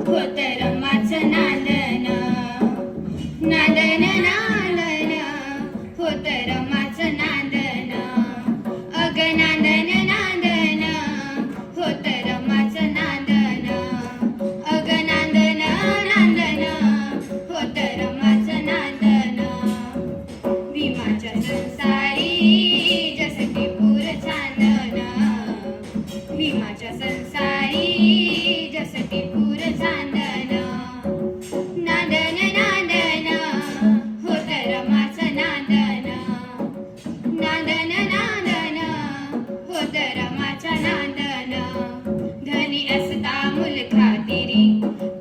होत रमाचं नांदन नांदन नांदन होत रमाचं नांदन अग नांदन नांदन होत रमाचं नांदन अग नांदन नांदन होत रमाचं नांदन भीमाच्या संसारी जसं पूर चांदन भीमाच्या संसारी जसं पूर चांदन नांदन नांदन होत रमाचं नांदन नांदन नांदन होत रमाचं नांदन धनी असता मुलखा तिरी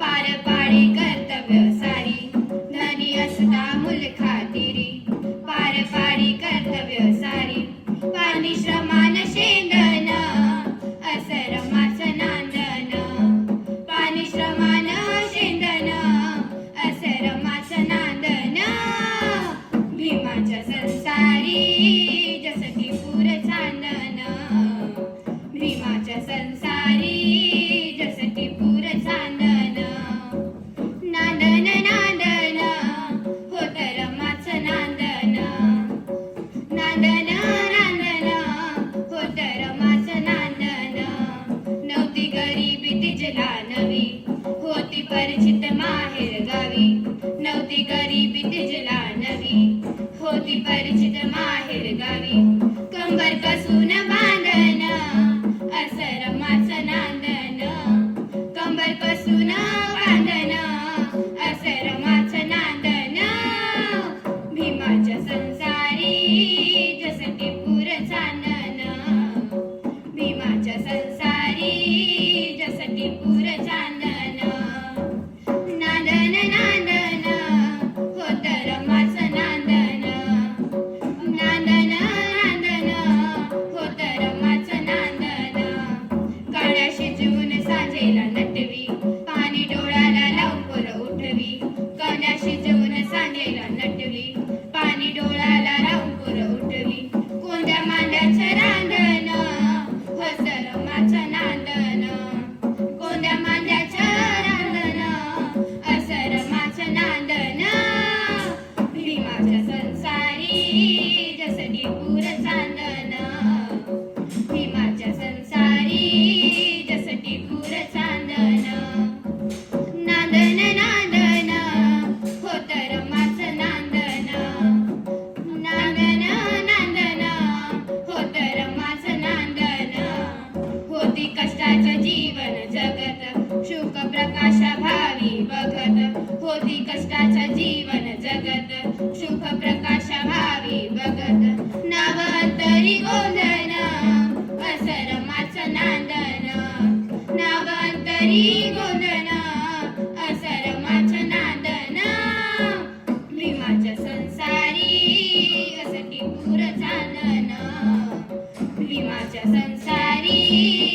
पार पाडे कर्तव्य सारी धनी असता मुलखा तिरी पार पाडी कर्तव्य सारी पाणी श्रमान शेंदन असं रमाचं नांदन पाणी श्रमान शेंदन असं रमाचं नांदन भीमाच्या संसारी जसं की पूर चांदन भीमाच्या संसारी जसं की पूर चांदन नांदन नांदन होत रमाचं नांदन नांदन नांदन होत रमाचं नांदन नव्हती गरिबी तिजला नवी होती परिचित माहेर गावी नव्हती गरिबी तिजला नवी होती परिचित माहेर गावी कंबर कसून बांधन असं रमाचं नांदन कंबर कसून बांधन असं रमाचं नांदन भीमाच्या संसारी जसं की पूर चांदन भीमाच्या संसारी जसं की पूर चांदन नांदन नांदन होत रमाचं नांदन नांदन नांदन होत रमाचं नांदन काळ्याशी जीवन साजेला नटवी पाणी डोळ्याला लावून पोर उठवी काळ्याशी जीवन साजेला नटवी पाणी डोळ्याला लावून पोर उठवी कोणत्या मांड्याचं रांधण होत रमाचं नांदन कोणत्या मांड्याचं रांधण असं रमाचं नांदन भीमाच्या संसारी जसं की पूर चांदन भीमाच्या संसारी जसं की पूर चांदन नांदन नांदन होत रमाचं नांदन नांदन नांदन होत रमाचं नांदन होती कष्टाचं जीवन जगत शुक प्रकाश भावी बघत होती कष्टाचं जीवन जगत शुक प्रकाश भावी बघत नाव अंतरी गोंधन असं रमाचं नांदन नाव अंतरी गोंधन असं रमाचं नांदन भीमाच्या संसारी असं की पूर चांदन भीमाच्या संसारी